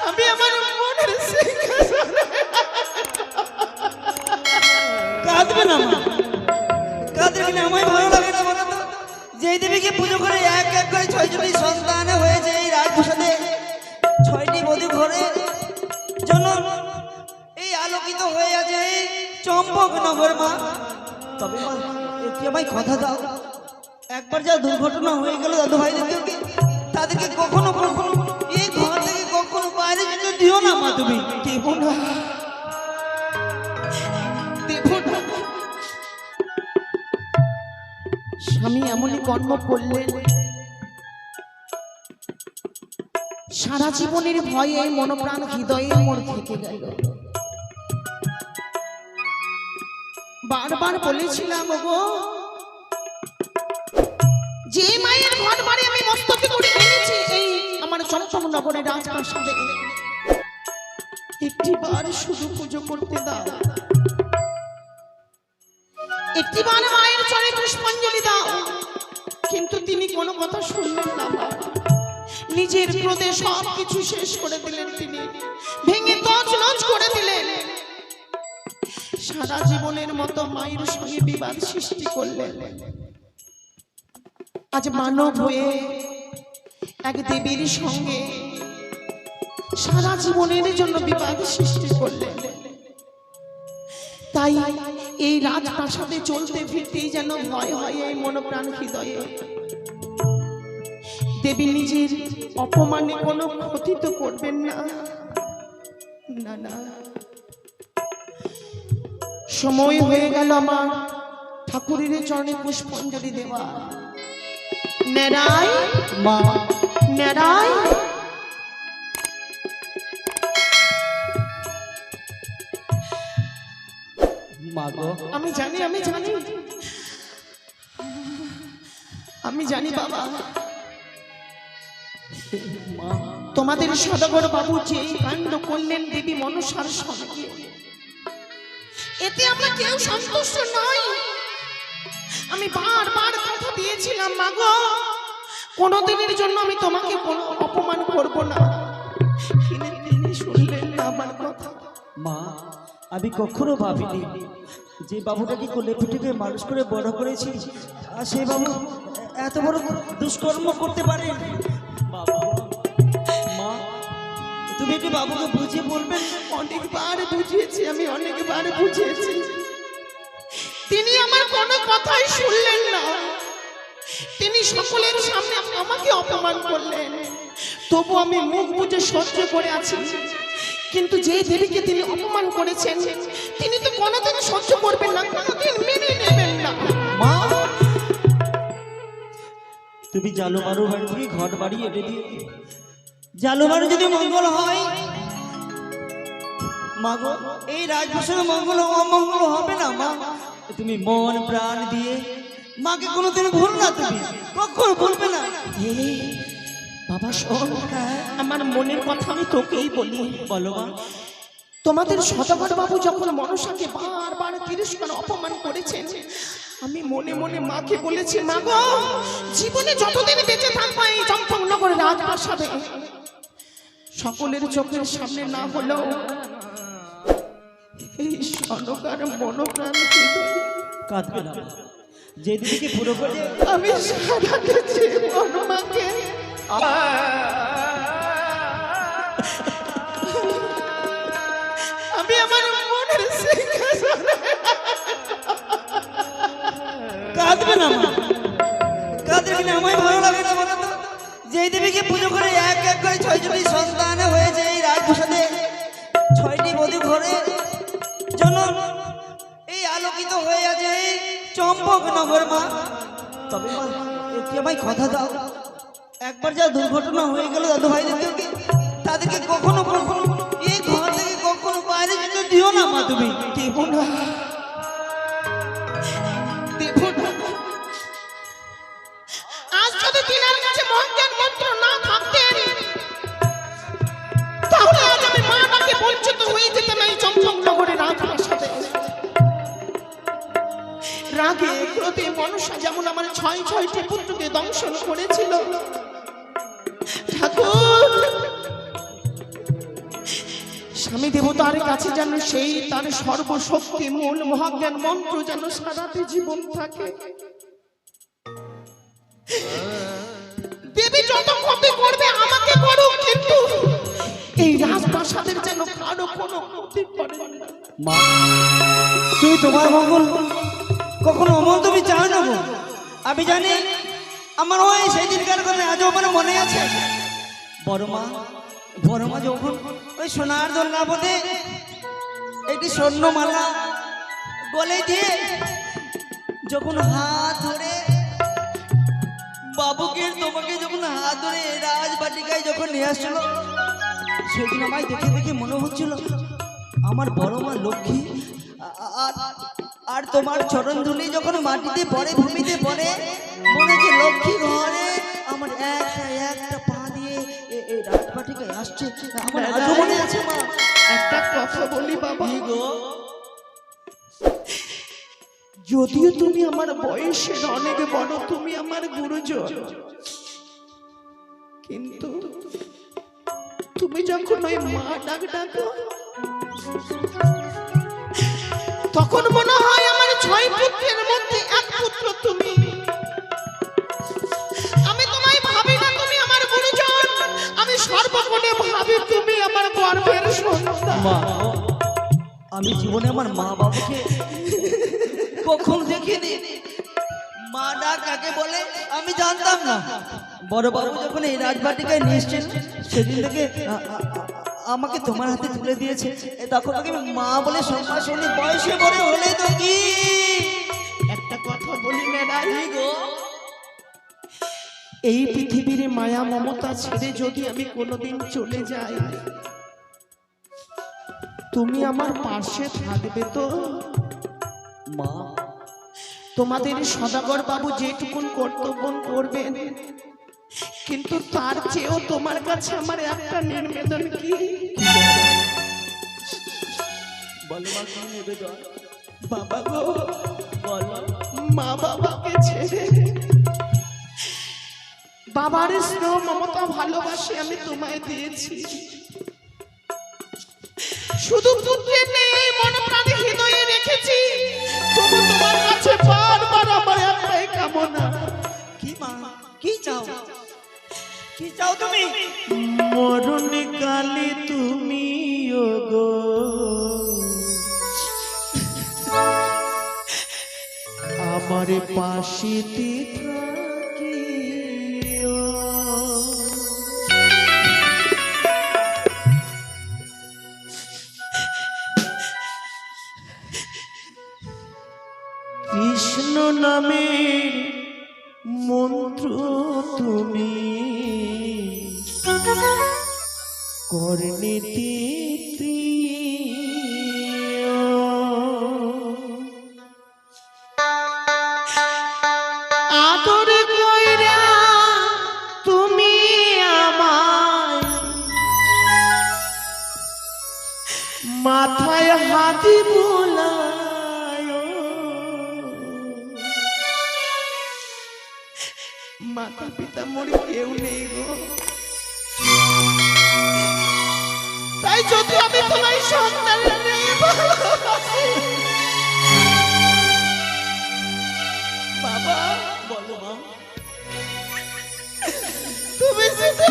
আমি আমার মনের সিংহাসনে কাঁদবে না মা, কাঁদবে না। আমায় ভালো লাগে না বলো তো, যেই দেবীকে পুজো করে এক এক করে ৬টি সন্তান হয়েছে এই রাজপ্রাসাদে, ৬টি বধূ ঘরে জন্য এই আলোকিত হয়ে আছে এই চম্পকনগর মা। তবে মা একটু আমায় কথা দাও, একবার যা দুর্ঘটনা হয়ে গেল দাদু ভাইদেরকে, তাদেরকে কখনো কখনো এই ঘর থেকে কখনো বাইরে যেতে দিও না মা। তুমি দেবো না, দেবো না। স্বামী এমনই কর্ম করলেন, সারা জীবনের ভয়ে মনপ্রাণ হৃদয়ে মোর থেকে গেল। বারবার বলেছিলাম গো, যে মায়ের ঘর বাড়ি আমি মস্তকে করে এনেছি এই আমার চম্পকনগরের রাজপ্রাসাদে, একটিবার শুধু পুজো করতে দাও, একটিবার মায়ের চরণে পুষ্পাঞ্জলি দাও। কিন্তু তিনি কোনো কথা শুনলেন না মা। নিজের ক্রোধে সব কিছু শেষ করে দিলেন, তিনি ভেঙে তছনছ করে দিলেন। সারা জীবনের মতো মায়ের সঙ্গে বিবাদ সৃষ্টি করলেন। আজ মানব হয়ে এক দেবীর সঙ্গে সারা জীবনের জন্য বিবাদ সৃষ্টি করলেন। তাই এই রাজপ্রাসাদে চলতে ফিরতেই যেন ভয় হয় এই মনপ্রাণ হৃদয়ে। দেবী নিজের অপমানে কোনো ক্ষতি তো করবেন না, না না। সময় হয়ে গেল আমার ঠাকুরের চরণে পুষ্পাঞ্জলি দেওয়া। নেড়াই মা, নেড়াই। মা গো, আমি জানি, আমি জানি, আমি জানি বাবা, মা তোমাদের সদাগর বাবু যে কাণ্ড করলেন দেবী মনসার সঙ্গে, এতে আমরা কেউ সন্তুষ্ট নই। আমি বারবার কথা দিয়েছিলাম মা গো, কোনোদিনের জন্য আমি তোমাকে কোনো অপমান করব না, কিন্তু তিনি শুনলেন না আমার কথা। মা, আমি কখনো ভাবিনি যে বাবুটাকে কোলে পিঠে মানুষ করে বড় করেছি, আর সেই বাবু এত বড় দুষ্কর্ম করতে পারে। বাবা, মা, তুমি একটু বাবুকে বুঝিয়ে বলবেন। অনেকবার বুঝিয়েছি, আমি অনেকবার বুঝিয়েছি, তিনি আমার কোনো কথাই শুনলেন না। তিনি সকলের সামনে আমাকে অপমান করলেন, তবু আমি মুখ বুজে সহ্য করে আছি। কিন্তু যে দেবীকে তিনি অপমান করেছেন, তিনি তো কোনোদিন সহ্য করবেন না, কোনোদিন মেনে নেবেন না। মা, তুমি জালুমারু বাড়ি থেকে ঘর বাড়ি এনে দিও। জালুমারু যদি মঙ্গল হয় মা গো, এই রাজপ্রাসাদে মঙ্গল অমঙ্গল হবে না মা। তুমি মন প্রাণ দিয়ে মাকে কোনোদিন ভুল না, তুমি কখনো ভুলবে না। বাবা শোন, আমার মনের কথা আমি তোকেই বলি। বলো মা। তোমাদের সদাগর বাবু যখন মনসাকে বারবার তিরস্কার অপমান করেছেন, আমি মনে মনে মাকে বলেছি, মা গো, জীবনে যতদিন বেঁচে থাকবো এই চম্পকনগরের রাজপ্রাসাদে সকলের চোখের সামনে না হলেও এই সনকার মনপ্রাণ কাঁদবে না, যে দিদিকে পুরো করে আমি সারাতে জীবন মাকে আমি আমার মনের সিংহাসনে। কাঁদবে না মা, কাঁদবে না। আমায় ভালো লাগে না বলো তো, যেই দেবীকে পুজো করে এক এক করে ৬টি সন্তান হয়েছে এই রাজপ্রাসাদে, ৬টি বধূ ঘরে জন্য এই আলোকিত হয়ে আছে এই চম্পকনগর মা। তবে মা একটু আমায় কথা দাও, একবার যা দুর্ঘটনা হয়ে গেল দাদু ভাইদেরকে, তাদেরকে কখনো কখনো এই ঘর থেকে কখনো বাইরে যেতে দিও না মা। তুমি দেব না, দেব না। আজ যদি তিনার কাছে মহাজ্ঞান মন্ত্র না থাকতেন, তাহলে আজ আমি মাটাকে বঞ্চিত হয়ে যেতাম এই চম্পকনগরের রাজপ্রাসাদে। রাগে ক্রোধে মনসা যেমন আমার ৬টি পুত্রকে দংশন করেছিল, স্বামী দেবতার কাছে যেন সেই তার সর্বশক্তি মূল মহাজ্ঞান মন্ত্র যেন সারাতে জীবন থাকে। দেবী যত ক্ষতি করবে আমাকে করুক, কিন্তু এই রাজপ্রাসাদের যেন কারো কোনো ক্ষতি করে না। মা, তুই তোমার মঙ্গল কখনো অমল তুমি চাও না গো। আমি জানি আমার ওই সেই দিনকার কথা আজও আমার মনে আছে। বড় মা যখন ওই সোনার দোলনাপথে একটি স্বর্ণমালা গলে দিয়ে যখন হাত ধরে বাবুকে তোমাকে যখন হাত ধরে রাজবাটিকায় যখন নিয়ে আসছিল, সেদিন আমায় দেখে দেখে মনে হচ্ছিল আমার বড় মা লক্ষ্মী আর তোমার চরণ ধুলি যখন মাটিতে পড়ে, ভূমিতে পড়ে, মনে হচ্ছে লক্ষ্মী ঘরে আমার একটা পা দিয়ে এই রাজবাটিকায় আসছে। আমার আজও মনে আছে মা। একটা কথা বলি বাবা গো, যদিও তুমি আমার বয়সের অনেক বড়, তুমি আমার গুরুজন, কিন্তু তুমি যখন ওই মা ডাক ডাকো তখন মনে হয় আমার 6 পুত্রের মধ্যে এক পুত্র তুমি। আমি তোমায় ভাবি না তুমি আমার গুরুজন, আমি সর্বক্ষণে ভাবি তুমি আমার গর্ভের সন্তান। মা, আমি জীবনে আমার মা বাবাকে কখন দেখিনি। মা ডাক কাকে বলে আমি জানতাম না। বড় বাবু যখন এই রাজবাটিকায় নিয়ে এসছেন, সেদিন থেকে আমাকে তোমার হাতে তুলে দিয়েছে, তখন তাকে মা বলে সম্ভাষণে বয়সে বড় হলে তো কি। একটা কথা বলি না গো, এই পৃথিবীর মায়া মমতা ছেড়ে যদি আমি কোনোদিন চলে যাই, তুমি আমার পাশে থাকবে তো? মা, তোমাদের সদাগর বাবু যেটুকুন কর্তব্য করবেন, কিন্তু তার চেয়েও তোমার কাছে আমার একটা নিবেদন। কি বলো মা, কি নিবেদন? বাবা গো, বলো। মা বাবাকে ছেড়ে বাবার স্নেহ মমতা ভালোবাসি আমি তোমায় দিয়েছি, শুধু পুত্রের নেই মন প্রাণে হৃদয়ে রেখেছি, তবু তোমার কাছে বারবার আমার একটাই কামনা। কি মা, কি চাও? কি চাও তুমি? মরণ কালে তুমি গো আমার পাশে থাকিও। কৃষ্ণ নামের মন্ত্র তুমি কর্ণেতে প্রিয়। আদর কইরা তুমি আমায় মাথায় হাতি বোলায়, মাতা পিতা মোর কেউ নেই গো, তাই যদি আমি তোমায় সন্তান নেই ভালোবাসি। বাবা বলো মা। তুমি যদি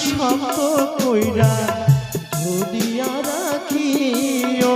শক্ত কইরা ধরিয়া রাখিও।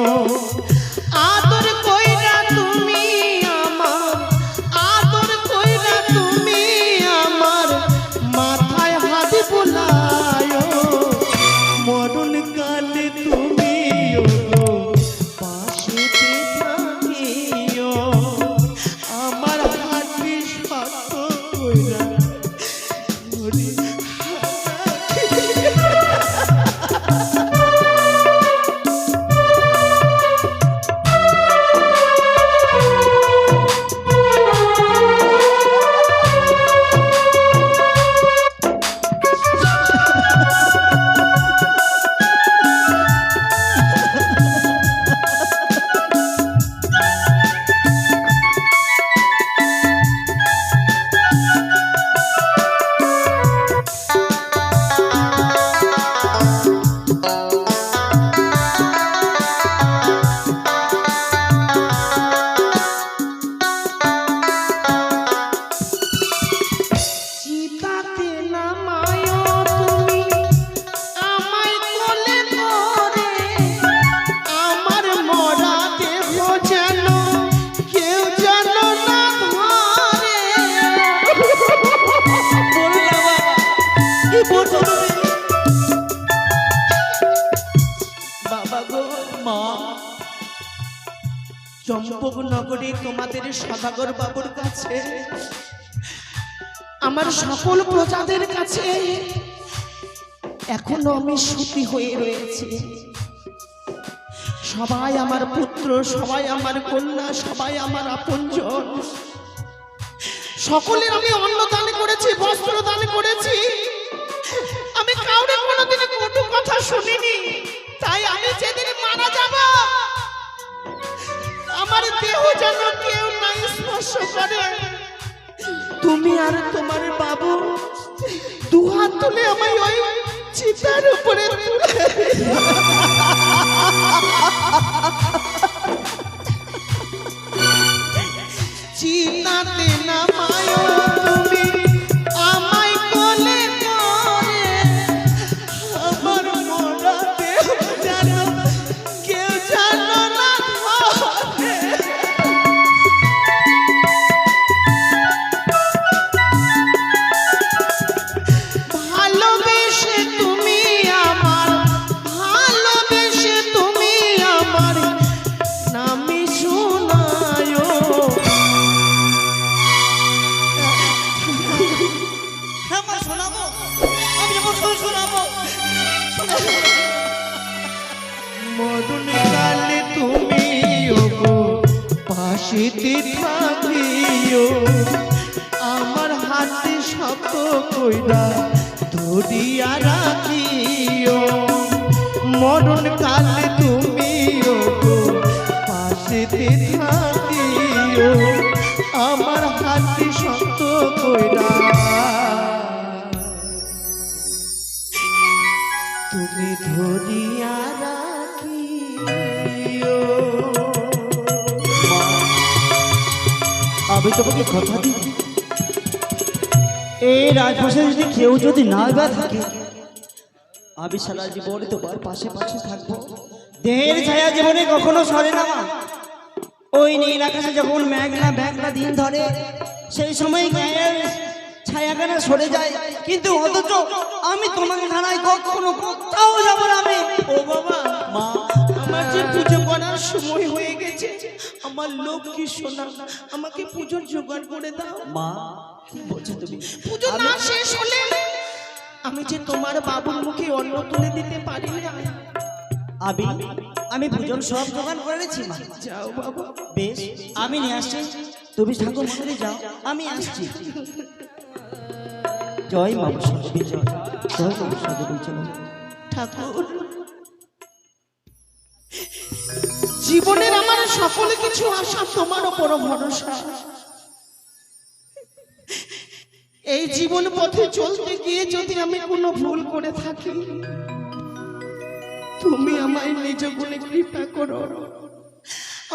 চম্পক নগরে তোমাদের সদাগর বাবুর কাছে, আমার সকল প্রজাদের কাছে এখনো আমি সতী হয়ে রয়েছি। সবাই আমার পুত্র, সবাই আমার কন্যা, সবাই আমার আপনজন। সকলের আমি অন্ন দান করেছি, বস্ত্র দান করেছি। আমি কাউরে কোনোদিন কটু কথা শুনিনি। তাই আমি যেদিন মারা যাব, আমার দেহ যেন কেউ না স্পর্শ করে। তুমি আর তোমার বাবু দুহাত তুলে আমায় ওই চিতার উপরে তুলে চিতাতে নামায় তুমি আমায় কোলে করে। আমার মরা দেহ যেন কেউ যেন না ধরে। ভালোবেসে তুমি আমার, ভালোবেসে তুমি আমার নামে শোনায়। হ্যাঁ মা, শোনাবো, আমি যখন শোনাবো। মরণ কালে তুমি ওগো পাশেতে থাকিও, আমার হাতে শক্ত কইরা ধরিয়া রাখিও। মরণ কালে তুমি ওগো পাশেতে থাকিও, আমার হাতে শক্ত কইরা তুমি ধরিয়া রাখিও। আমি তোমাকে কথা দিচ্ছি, এই রাজভাষায় যদি কেউ যদি না বা থাকে, আমি সারা জীবনে তোমার পাশে পাশে থাকবো। দেহের ছায়া জীবনে কখনো সরে না মা। ওই নীল আকাশে যখন মেঘনা মেঘনা দিন ধরে, সেই সময় গায়ের ছায়াখানা সরে যায়, কিন্তু অথচ আমি তোমাকে ছাড়াই কখনো কোথাও যাবো না। আমি ও বাবা, মা, আমার যে পুজো করার সময় হয়ে গেছে, আমার লক্ষ্মী সোনা আমাকে পুজোর জোগাড় করে দাও। মা কি বলছো তুমি? পুজো না শেষ হলে আমি যে তোমার বাবুর মুখে অন্ন তুলে দিতে পারি না। আমি পুজোর সব জোগাড় করেছি মা। যাও বাবা। বেশ, আমি নিয়ে আসছি, তুমি ঠাকুর মন্দিরে যাও, আমি আসছি। জয় মা সরস্বতী, জয় জয় মা সরস্বতী, চলো। ঠাকুর, জীবনের আমার সকল কিছু আশা তোমার উপর ভরসা। এই জীবন পথে চলতে গিয়ে যদি আমি কোনো ভুল করে থাকি, তুমি আমায় নিজ গুণে কৃপা করো।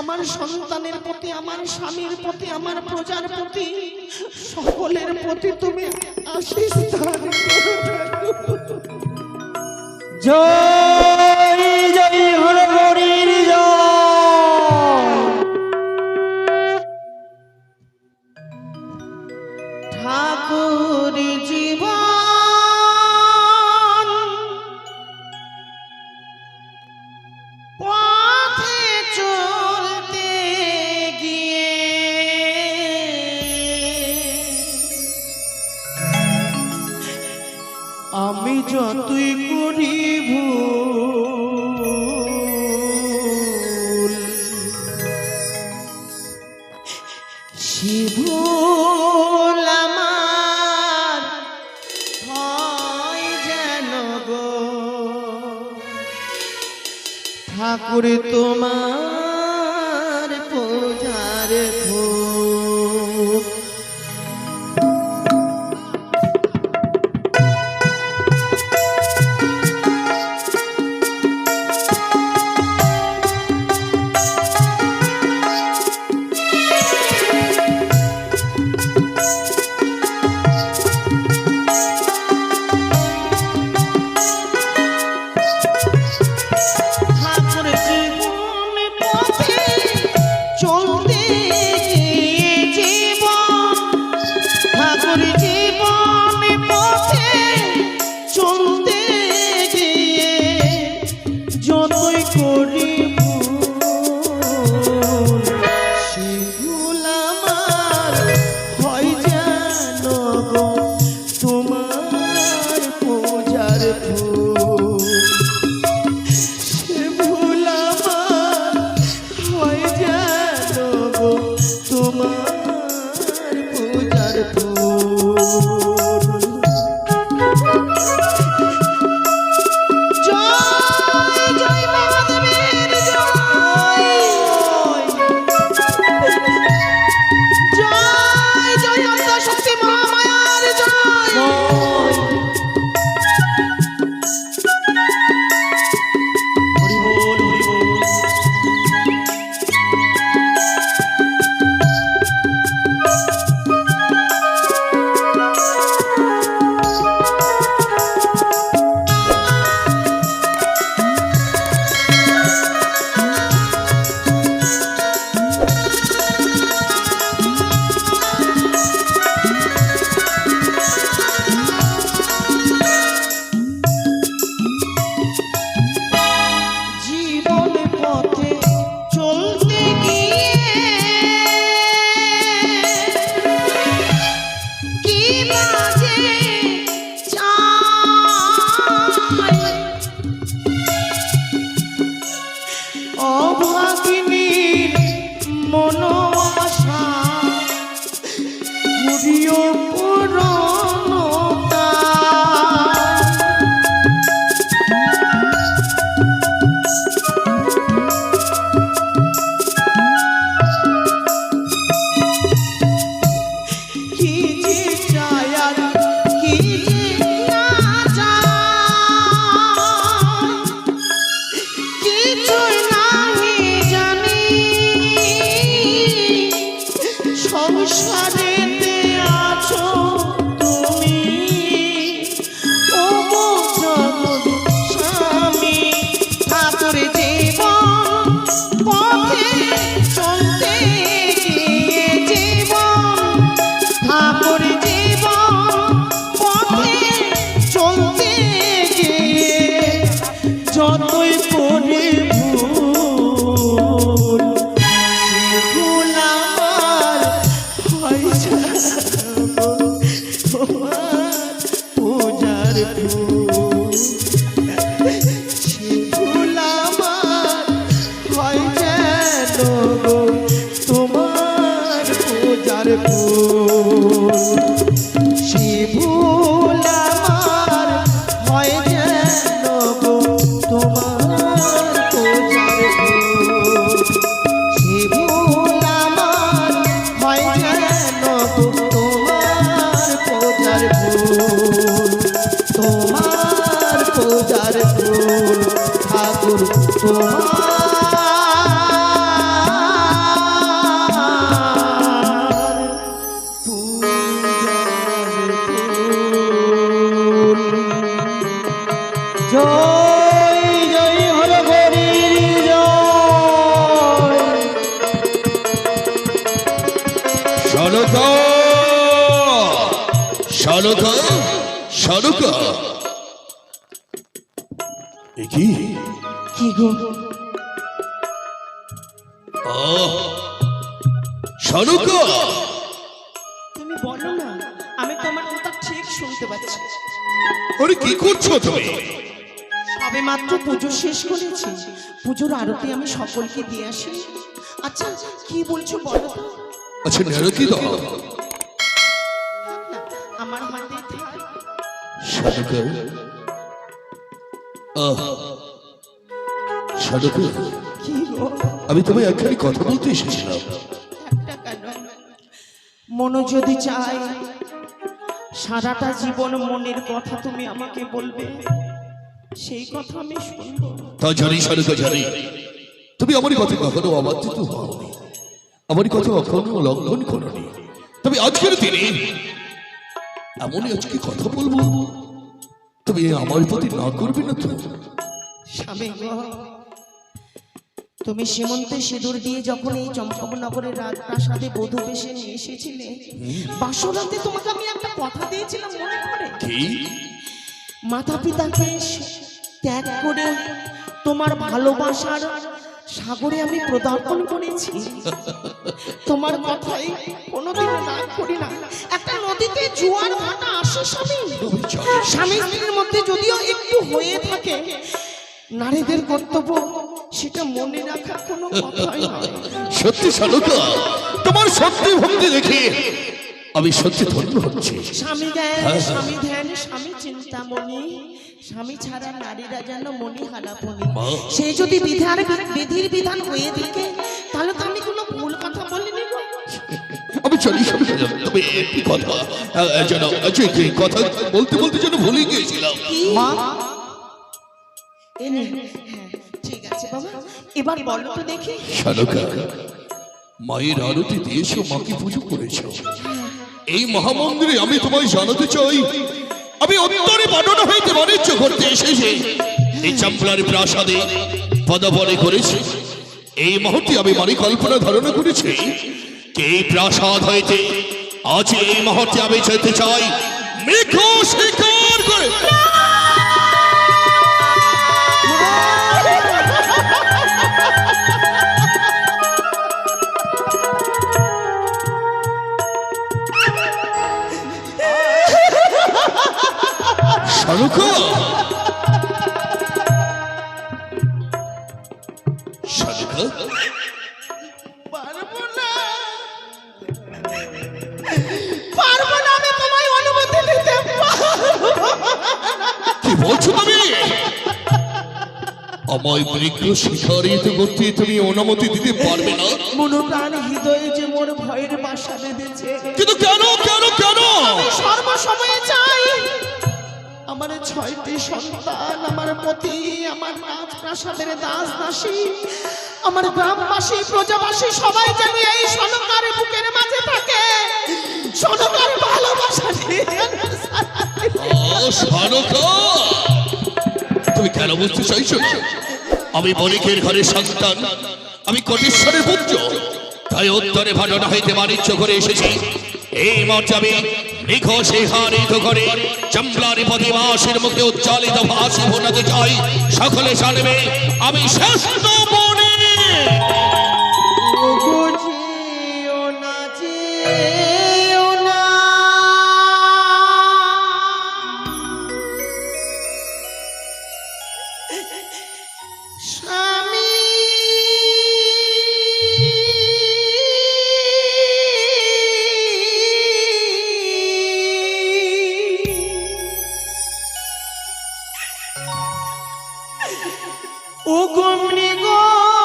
আমার সন্তানের প্রতি, আমার স্বামীর প্রতি, আমার প্রজার প্রতি, সকলের প্রতি তুমি আশীষ দান করো ঠাকুর। জয় জয় হরে হরির জয়। ঠাকুর জীবন পথে চলতে গিয়ে আমি যতই করি ভুল, শিভুল আমার হয় যেন গো ঠাকুর তোমার পূজার ভোগ। ঠাকুর জীবন পথে চলতে পূজার ফুল ঠাকুর তোমার পূজার ফুল। জয় জয় হলো হরির জয়। শানুকা শানুকা শানুকা এ কি কি গো শানুকা তুমি বলো না, আমি তোমার কথা ঠিক শুনতে পাচ্ছি। আরে কি করছো তুমি? সবে মাত্র পুজো শেষ করেছি, পুজোর আরতি আমি সকলকে দিয়ে আসি। আচ্ছা কি বলছো বলো তো? আচ্ছা নেরকি দাও না, আমার হাতে থাক। শানুকা শানুকা কি গো আমি তোমায় একখানি কথা বলতে এসেছিলাম। একটা কেন, মনো যদি চাই সারাটা জীবন মনের কথা তুমি আমাকে বলবে, সেই কথা আমি শুনবো। তা জানি শানুকা জানি, তুমি আমার কথা কখনো অবাধ্যিত হওনি, আমার কথা কখনো লঙ্ঘন করনি। তবে আজকের দিনে এমনই আজকে কথা বলবো, তুমি আমার প্রতি না করবে না তো? স্বামী গো, তুমি সীমন্তে সিঁদুর দিয়ে যখন এই চম্পকনগরের রাজপ্রাসাদে বধূ বেশে নিয়ে এসেছিলে, বাসরাতে তোমাকে আমি একটা কথা দিয়েছিলাম মনে পড়ে? কি? মাতা পিতাকে ত্যাগ করে তোমার ভালোবাসার সাগরে আমি প্রদার্পণ করেছি। তোমার কথাই কোনোদিন না করি না। একটা নদীতে জোয়ার ভাটা আসে স্বামী, স্বামী স্ত্রীর মধ্যে যদিও একটু হয়ে থাকে, নারীদের কর্তব্য সেটা মনে রাখার কোনো কথাই নয়। সত্যি শানুকা, তোমার সত্যি ভক্তি দেখে আমি সত্যি ধন্য হচ্ছি। স্বামী জ্ঞান, স্বামী ধ্যান, স্বামী চিন্তামণি, স্বামী ছাড়া নারীরা যেন মনি হারাপনি। সেই যদি বিধির বিধান হয়ে থাকে, তাহলে তো আমি কোনো ভুল কথা বলিনি গো। আমি চলি শানুকা, তবে একটি কথা যেন কথা বলতে বলতে যেন ভুলে গিয়েছিলাম। মা হ্যাঁ ঠিক আছে বাবা, এবার বলো তো দেখি। শানুকা, মায়ের আরতি দিয়েছো, মাকে পুজো করেছো, এই মহামন্দিরে আমি তোমায় জানাতে চাই, আমি অন্তরে বানানো হইতে বাণিজ্য করতে এসেছি। এই চাম্পলার প্রাসাদে পদাপনে করেছি, এই মুহূর্তে আমি কল্পনা ধারণা করেছি এই প্রাসাদ হইতে আজ এই মুহূর্তে আমি যেতে চাই মেঘ শিকার করে। শানুকা, শানুকা, পারবো না, পারবো না, আমি তোমায় অনুমতি দিতে পারবো না। কি বলছো তুমি? আমায় মৃগ শিকারিত করতে তুমি অনুমতি দিতে পারবে না? মনোপ্রাণ হৃদয়ে যে মোর ভয়ের বাসা বেঁধেছে, কিন্তু কেন কেন কেন? আমি সর্বসময়ে চাই আমার 6টি সন্তান, আমার পতি, আমার রাজপ্রাসাদের দাস দাসী, আমার গ্রামবাসী প্রজাবাসী সবাই যেন এই সনকার বুকের মাঝে থাকে, সনকার ভালোবাসা নিয়ে। শানুকা, তুমি কেন বুঝতে চাইছো না? আমি বণিকের ঘরের সন্তান, আমি কোটেশ্বরের পুত্র, তাই উত্তরে ভাটনা হইতে বাণিজ্য করে এসেছি। এই মর্যাদা আমি নিখোশে হারিত করে চম্পলারি প্রতিবাসের মুখে উজ্জ্বলিত ভাসি ভোনাতে চাই। সকলে জানবে আমি শ্রেষ্ঠ বণিক। ওগো যেও না, যেও না, স্বামী ওগো মৃগশী,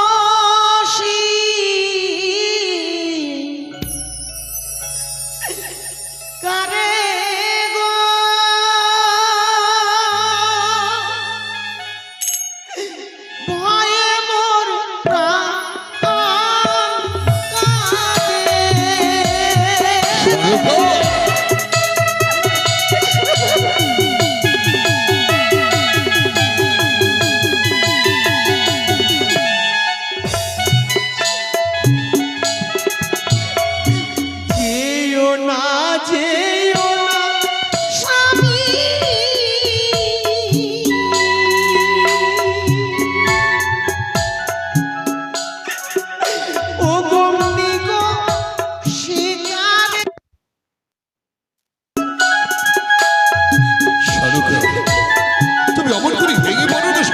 কারে গো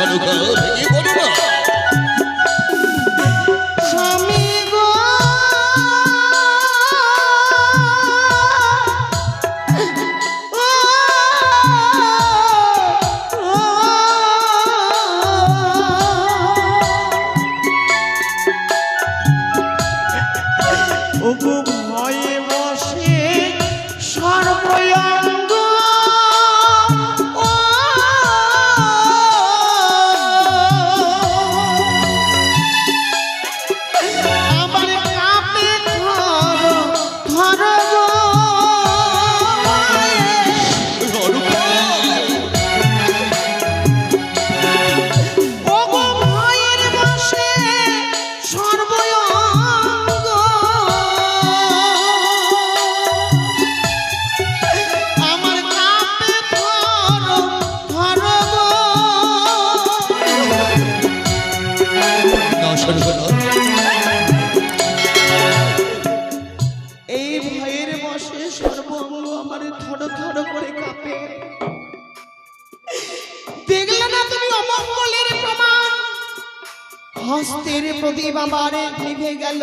শানুকা ভেঙে বলো না। স্বামী গো ওগো ভয়ে বসে সর্বয়ঙ্গ আমার কাপে ধর ধর গো ওগো ভয়ের বসে সর্বয়ঙ্গ আমার কাপে ধর ধর গো না শানুকা না, এই ভয়ের বসে সর্বঙ্গ আমার থর থর করে কাঁপে। দেখলে না তুমি অমঙ্গলের প্রমাণ, হস্তের প্রদীপ আমার নিভে গেল।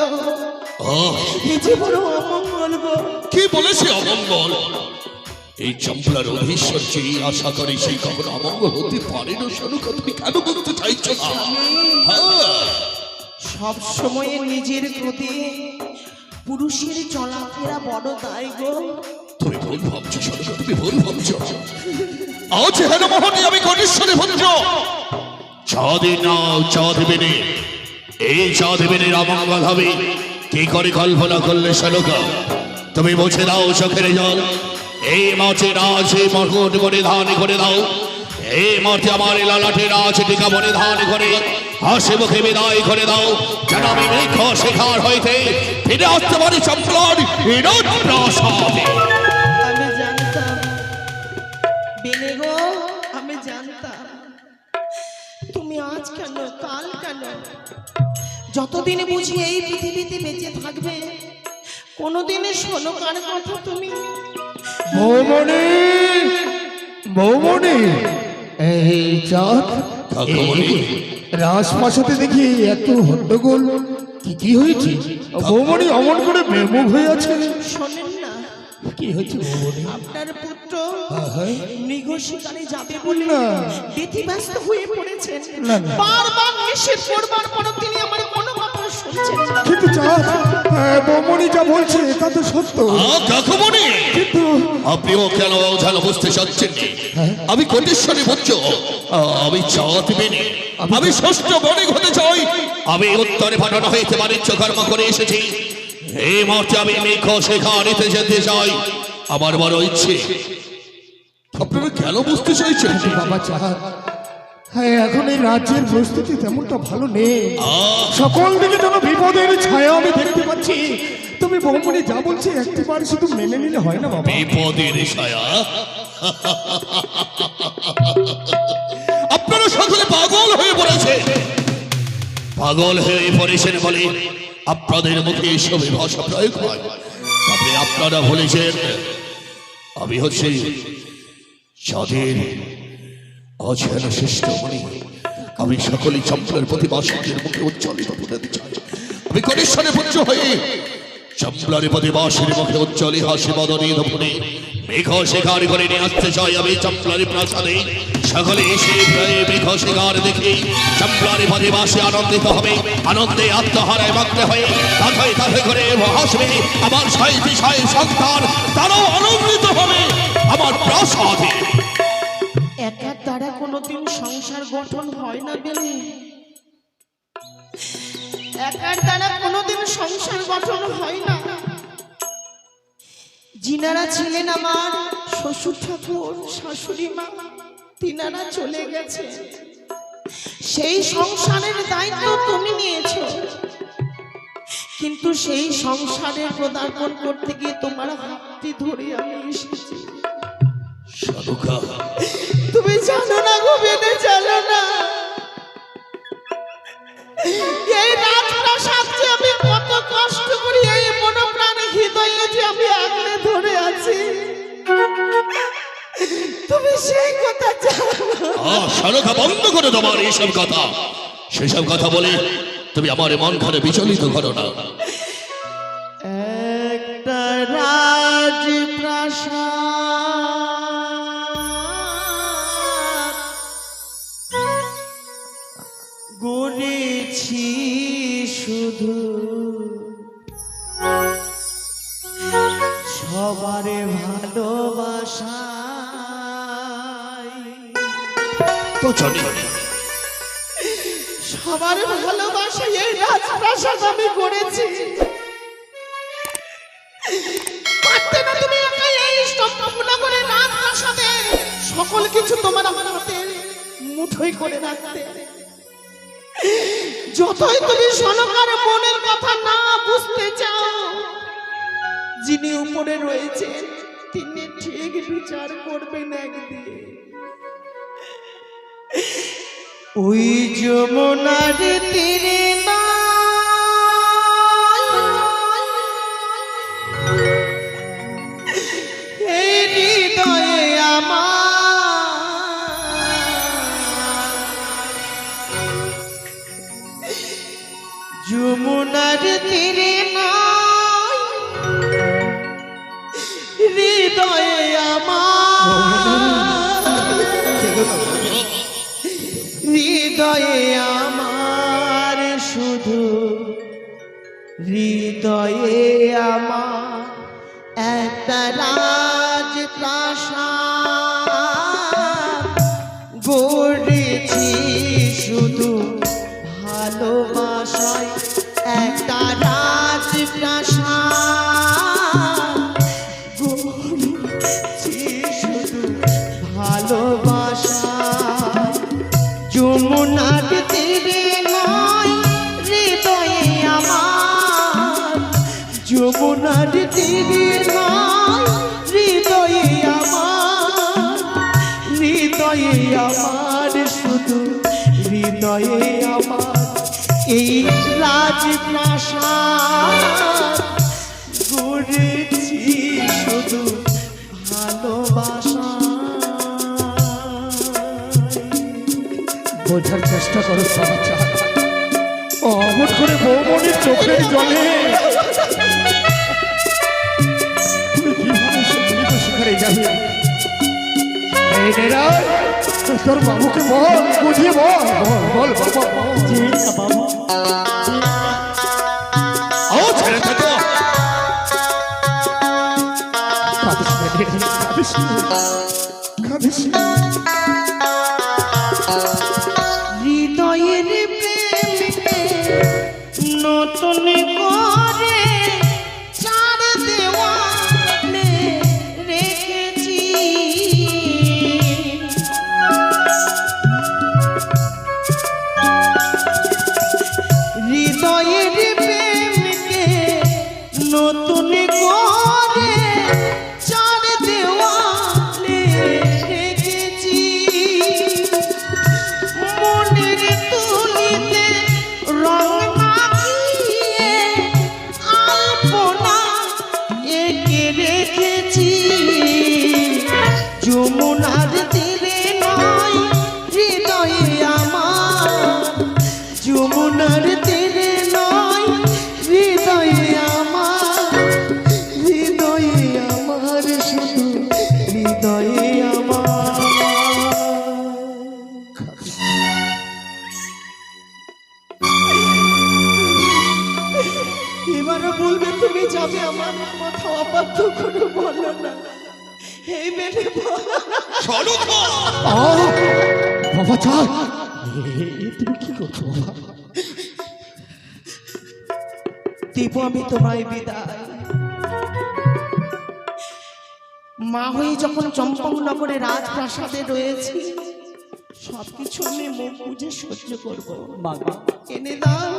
আহ, এই যে বড় অমঙ্গল গো। কি বলেছে অমঙ্গল? এই চম্পলার অধীশ্বর যে আশা করে সেই কখনো অমঙ্গল হতে পারে না শানুকা, তুমি কেন বলতে চাইছো না? হ্যাঁ, সব সময় নিজের প্রতি পুরুষের চলাফেরা বড় দায় গো। তুমি ভুল ভাবছো শানুকা, তুমি ভুল ভাবছো। আজ হেন মোহনে আমি কনিষ্ঠরে ভঞ্জ চাঁদে না চা দেবে নে, এই চা দেবে নে অমঙ্গল হবে কি করে কল্পনা করলে শানুকা? তুমি মুছে দাও চোখের জল, এই মাঠে রাজ মকুট করে ধান করে দাও, এই মাঠে আমার লালাটে রাজ টিকা বনে ধান করে হাসি মুখে বিদায় করে দাও, যেন আমি বৃক্ষ শিখার হইতে ফিরে আসতে পারি চম্পলার হিরণ প্রাসাদে। আমি জানতাম বেনে গো, আমি জানতাম তুমি আজ কেন কাল কেন যতদিন বুঝি এই পৃথিবীতে বেঁচে থাকবে কোনোদিনে শোনো কার কথা তুমি। বৌমণি, বৌমণি, এই চাঁদ, কাকামণি। রাজপ্রাসাদে দেখি এত হট্টগোল, কি হয়েছে? বৌমণি অমন করে বেমুখ হয়ে আছে, শোনেন না কি হয়েছে বৌমণি? আপনার পুত্র হ্যাঁ। মৃগ শিকারে যাবে বলে না। ব্যতিব্যস্ত হয়ে পড়েছেন। না, না। বারবার নিষেধ করবার পরও তিনি আমার কোনো কথা শুনছেন না। কিন্তু চাঁদ, বৌমণি যা বলছে তা তো সত্য, কাকামণি, কিন্তু আপনিও কেন যেন বুঝতে চাচ্ছেন না? আমি কোটেশ্বরী বলছ, আমি চাঁদ বেনে, আমি ষষ্ঠ বণিক হতে চাই। আমি উত্তরে পাঠানো হইতে বাণিজ্য কর্ম করে এসেছি, এই মুহূর্তে আমি মেঘ শেখা নিতে যেতে চাই, আমার বড় ইচ্ছে। আপনারা কেন বুঝতে চাইছেন? বাবা চাঁদ, হ্যাঁ এখন এই রাজ্যের পরিস্থিতি তেমনটা ভালো নেই, সকল দিকে যেন বিপদের ছায়া আমি দেখতে পাচ্ছি। তুমি বৌমণি যা বলছে একটিবার শুধু মেনে নিলে হয় না বাবা। বিপদের ছায়া? আপনারা সকলে পাগল হয়ে পড়েছে, পাগল হয়ে পড়েছেন বলে আপনাদের মুখে এসবে ভাষা প্রয়োগ হয়। তবে আপনারা বলেছেন আমি হচ্ছে চাঁদের অঝেন শ্রেষ্ঠ মণি, আমি সকলেই চম্পলের প্রতিবাসীদের মুখে উজ্জ্বলিত করতে চাই। আমি কনিষ্ঠরে পুত্র হয়ে চম্পলার প্রতিবাসীর মুখে উজ্জ্বলি হাসি বদনে ধপুনে মেঘ শিকার করে নিয়ে আসতে চাই আমি চম্পলারি প্রাসাদে। সকলে এসে প্রায় মেঘ শিকার দেখে চম্পলারি প্রতিবাসী আনন্দিত হবে, আনন্দে আত্মহারায় মগ্ন হয়ে তাথায় তাথায় করে হাসবে। আমার সাহিত্য সন্তান তারাও আনন্দিত হবে আমার প্রাসাদে। একার দ্বারা কোনোদিন সংসার গঠন হয় না বেনে, একার দ্বারা কোনোদিন সংসার গঠন হয় না। যিনারা ছিলেন আমার শ্বশুর ঠাকুর শাশুড়ি মা, তিনারা চলে গেছে, সেই সংসারের দায়িত্ব তুমি নিয়েছো, কিন্তু সেই সংসারের পদার্পণ করতে গিয়ে তোমার হাতটি ধরে আমি এসেছি। শানুকা, তুমি জানো না গো বেনে, জানো না এই রাজপ্রাসাদ যে আমি কত কষ্ট করি এই মনোপ্রাণ হৃদয়ে যে আমি আগলে ধরে আছি, তুমি সেই কথা জানো। সনকা বন্ধ করে তোমার এইসব কথা। সেসব কথা বলে তুমি আমার মন খানে বিচলিত করো না। একটা রাজপ্রাসাদ গড়েছি শুধু সবার ভালোবাসা। তো জানি সবার ভালোবাসা এই রাজপ্রাসাদ আমি গড়েছি। পারতে না তুমি একাই এই সম্পূর্ণ করে রাজপ্রাসাদে সকল কিছু তোমার আমার হাতে মুঠোই করে রাখতে। যতই তুমি সনকার মনের কথা না বুঝতে চাও, যিনি উপরে রয়েছেন তিনি ঠিক বিচার করবেন একদিন। ওই যমুনার তীরে না এই হৃদয়ে আমার, যমুনার তীরে না হৃদয়ে আমার, হৃদয়ে আমার শুধু হৃদয়ে আমার একটা রাজপ্রাসাদ গড়েছি শুধু ভালোবাসায়। একটা রাজপ্রাসাদ গড়েছি শুধু ভালোবাসায়। যমুনার তীরে নয় হৃদয়ে আমার, যমুনার তীরে নয় হৃদয়ে আমার, হৃদয়ে আমার শুধু হৃদয়ে আমার এই রাজপ্রাসাদ গড়েছি শুধু ভালোবাসা। বোঝার চেষ্টা করো সমাচার। অমন করে বৌমনির চোখের জলে তুমি কিভাবে সে মৃত শিকারে যাবে? এই নেরা, তোর বাবুকে বল, বুঝিয়ে বল, বল বাবা বল। জি বাবু। ও ছেড়ে থাকো। কাঁদিস না রে, কাঁদিস না, কাঁদিস না। হৃদয়ের প্রেমে নতুন করে চার দেওয়ালে রেখেছি, হৃদয়ের প্রেমকে নতুন করে চার দেওয়ালে রেখেছি, মনের তুলিতে রং মাখিয়ে আলপনা এঁকে রেখেছি। যমুনার তীরে নয় হৃদয়ে আমার, যমুনার তীরে নয় হৃদয়ে আমার, হৃদয়ে আমার শুধু হৃদয়ে আমার। এবারও বলবে তুমি যাবে, আমার কথা অবাধ্য করে বলো না। এই মেরে সনকা বাবা চাল, তুমি কি করছো বাবা? দেব আমি তোমায় বিদায়। মা হয়ে যখন চম্পকনগরে রাজপ্রাসাদে রয়েছি, সবকিছু আমি মুখ বুঝে সহ্য করবো। এনে দাও,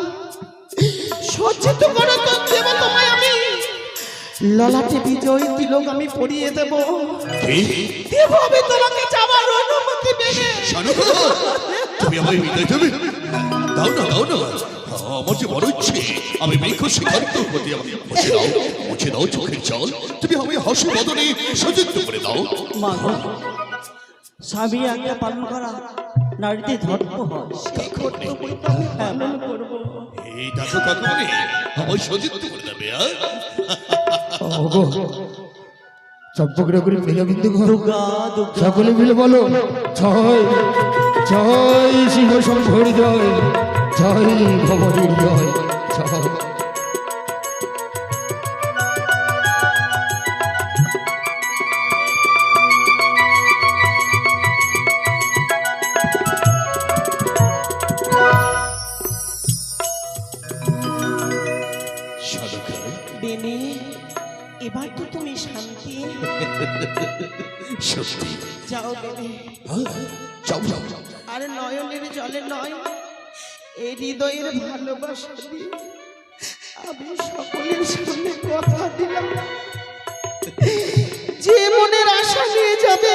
সহ্য তো করো তো, দেব তোমায় আমি ললাটে বিজয় তিলক আমি পরিয়ে দেব। দেব আমি তোমাকে যাওয়ার অনুমতি দেবে। সনকা, তুমি আমায় বিদায় দেবে? দাও না, দাও না। আমার যে বড় ইচ্ছে, আমি মেঘ সিদ্ধান্ত হতে মুছে দাও, মুছে দাও চোখের জল। তুমি আমি হাসি বদনে সযুক্ত করে দাও। স্বামী আজ্ঞা পালন করা নারীতে ধর্ম হয়। সেই কর্তব্য তো আমি পালন করবো। এই দেখো কাকুমণি আমার সতীত্ব করে দেবে হ্যাঁ? ওগো চম্পকনগরী মেঘাবিন্দু ঘর দুর্গা দুর্গা সকলে মিলে বলো জয় জয় শিব শম্ভর জয় জয় ভবনীর জয় জয়। সাধকা বেনে এবার তো তুমি শান্তি। সত্যি যাও বেনে, হ্যাঁ? যাও যাও যাও। আর নয়নের জলে নয়, এই হৃদয়ের ভালোবাসা দিয়ে আমি সকলের সামনে কথা দিলাম, যে মনের আশা নিয়ে যাবে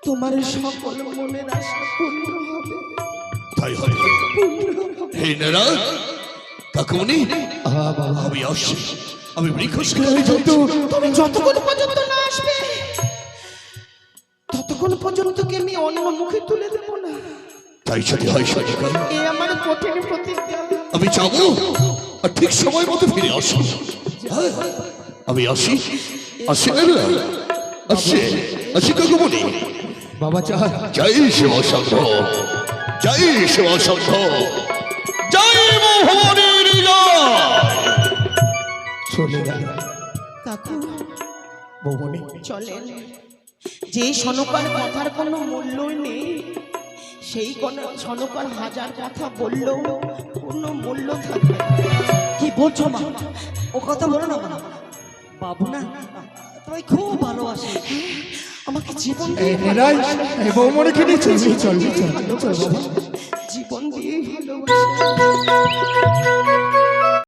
তোমার সকল মনের আশা পূর্ণ হবে, তাই হয় পূর্ণ হবে। হে নারা কাকুমণি বাবা আমি আসছি, আমি বৃক্ষ শিকারে কিন্তু তুমি যতক্ষণ পর্যন্ত না আসবে ততক্ষণ পর্যন্ত কি আমি অন্য মুখে তুলে দেব না। তাই যদি হয় সাধিকা এ আমার কঠিন প্রতিজ্ঞা। আমি যাবো আর ঠিক সময় মতো ফিরে আসি হ্যাঁ? আমি আসি আসি নারা আসছি আসি কাকুমণি। বাবা চায় জয় শিব শম্ভ জয় শিব শম্ভ জয় ভবনীর জয়। চলে গেল কাকু ভবনী। চলেন, যে সনকার কথার কোনো মূল্যই নেই, সেই সনকার হাজার কথা বললেও কোনো মূল্য থাকবে না। কি বলছো মা? ও কথা বলো না মা। বাবু না তোমায় খুব ভালোবাসে। আমাকে জীবন এই দিয়ে নিরাই এই বৌমনিকে নিয়ে চল চল চল চল বাবা। জীবন দিয়ে ভালোবাসে।